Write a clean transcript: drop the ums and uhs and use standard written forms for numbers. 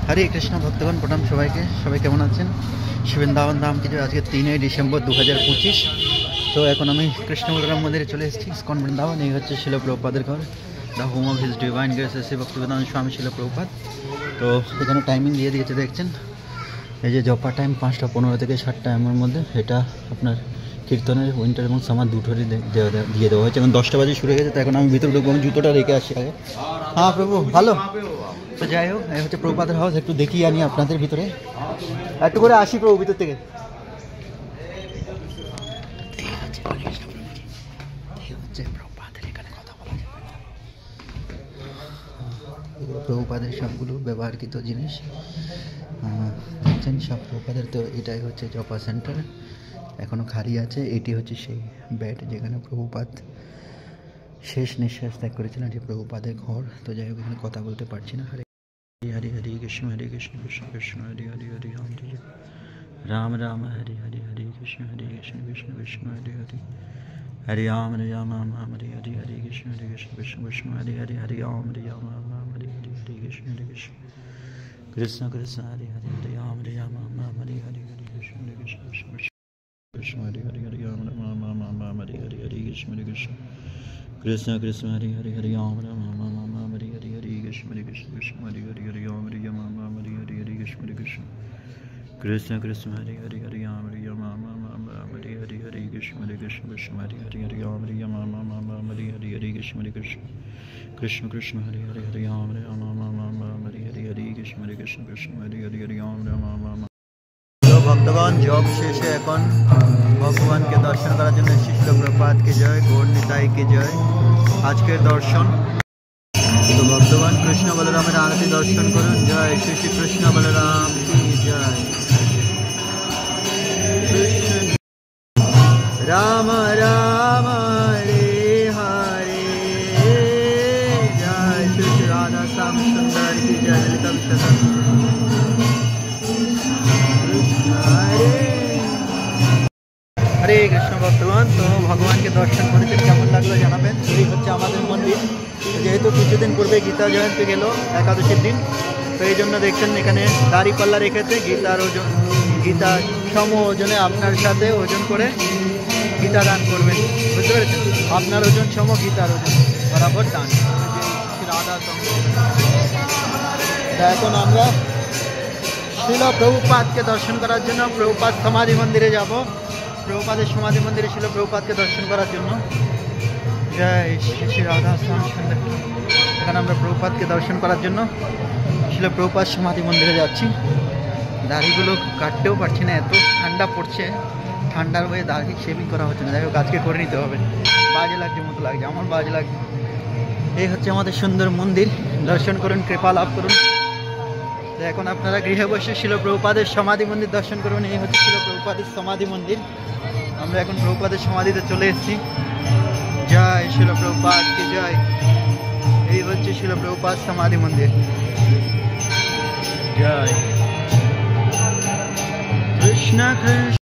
हरे कृष्ण भक्तगण प्रणाम सबाई के सबाई केमन आছেন वृंदावन धाम की जो आज के 3 डिसेम्बर 2025 तो এখন আমি কৃষ্ণ বলরাম মন্দিরে চলে এসেছি ইসকন বৃন্দাবন। এই হচ্ছে শিল প্রভুপাদের ঘর, the home of his divine grace Shri Bhaktivedanta স্বামী শিল প্রভুপাদ। তো এখানে টাইমিং দিয়ে দিয়েছে দেখছেন, এই যে জপা টাইম 5টা 15 থেকে 7টা এর মধ্যে। এটা আপনার কীর্তনের উইন্টার এবং সামার দুটোরই দিয়ে দেওয়া হয়েছে। এখন 10টা বাজে শুরু হয়ে গেছে, তো এখন আমি ভিতরে ঢুকবো, আমি জুতোটা রেখে আসি আগে। হ্যাঁ প্রভু ভালো। তো যাই হোক, এই হচ্ছে প্রভুপাদের হাউস, একটু দেখিয়ে আনি আপনাদের ভিতরে, একটু করে আসি প্রভু ভিতর থেকে। প্রভুপাদের সবগুলো ব্যবহারকৃত জিনিস দেখছেন, সব প্রভুপাদের। তো এটাই হচ্ছে জপা সেন্টার, এখনও খালি আছে। এটি হচ্ছে সেই বেড যেখানে প্রভুপাদ শেষ নিঃশ্বাস ত্যাগ করেছিলেন, যে প্রভুপাদের ঘর। তো যাই হোক, এখানে কথা বলতে পারছি না। হরে হরে হরে কৃষ্ণ কৃষ্ণ কৃষ্ণ হরে হরে হরে রাম রাম হরে হরে হরে কৃষ্ণ কৃষ্ণ কৃষ্ণ হরে হরে हरे राम हरे राम राम राम हरे हरे हरे कृष्ण कृष्ण कृष्ण हरे हरे हरे राम राम राम हरे हरे हरे कृष्ण कृष्ण कृष्ण हरे हरे हरे राम राम राम हरे हरे हरे कृष्ण कृष्ण कृष्ण हरे हरे हरे राम राम राम हरे हरे हरे कृष्ण कृष्ण कृष्ण हरे हरे हरे राम राम राम हरे हरे हरे कृष्ण कृष्ण हरे हरे हरे राम राम हरे हरे हरे कृष्ण कृष्ण कृष्ण हरे हरे हरे राम राम हरे हरे हरे कृष्ण कृष्ण हरे हरे हरे राम राम हरे हरे हरे कृष्ण कृष्ण कृष्ण हरे हरे हरे राम राम हरे हरे हरे कृष्ण कृष्ण हरे हरे हरे राम राम। तो भक्तगण जब शेषे এখন ভগবানকে দর্শন করার জন্য শিল প্রভুপাদকে জয়, গৌর নিতাই কে জয়। আজকের দর্শন তো ভক্তগণ কৃষ্ণ বলরামের আরতি দর্শন করুন। জয় শ্রী শ্রী কৃষ্ণ বলরাম কি জয়। राम राम हरे हरे जय श्री राधा श्याम सुंदर की जय। ललिता हरे कृष्ण भक्तगण, तो भगवान के दर्शन करेছেন, কেমন লাগলো জানাবেন। এই হচ্ছে আমাদের মন্দির। যেহেতু কিছুদিন পূর্বে গীতা জয়ন্তী গেল, একাদশীর দিন, তো এই জন্য দেখছেন এখানে দাড়ি পাল্লা রেখেছে। গীতার ওজন, গীতা সম ওজনে আপনার সাথে ওজন করে গীতা দান করবেন, বুঝতে পেরেছেন? আপনার ওজন সম গীতার ওজন বরাবর দান। রাধা এখন আমরা শিল প্রভুপাদকে দর্শন করার জন্য প্রভুপাদ সমাধি মন্দিরে যাব। প্রভুপাদের সমাধি মন্দিরে শিল প্রভুপাদকে দর্শন করার জন্য। জয় শ্রী শ্রী রাধা শ্যাম সুন্দর। এখানে আমরা প্রভুপাদকে দর্শন করার জন্য শিল প্রভুপাদ সমাধি মন্দিরে যাচ্ছি। দাড়িগুলো কাটতেও পারছি না, এত ঠান্ডা পড়ছে। ঠান্ডার হয়ে দাড়ি শেভিং করা হচ্ছে না। যাই হোক, আজকে করে নিতে হবে। বাজে লাগছে মতো লাগছে, আমার বাজে লাগছে। এই হচ্ছে আমাদের সুন্দর মন্দির, দর্শন করুন, কৃপা লাভ করুন। এখন আপনারা গৃহে বসে শিল প্রভুপাদের সমাধি মন্দির দর্শন করুন। এই হচ্ছে শিল প্রভুপাদের সমাধি মন্দির। আমরা এখন প্রভুপাদের সমাধিতে চলে এসেছি। জয় শিল প্রভুপাদ কি জয়। এই হচ্ছে শিল প্রভুপাদ সমাধি মন্দির। জয় কৃষ্ণ কৃষ্ণ।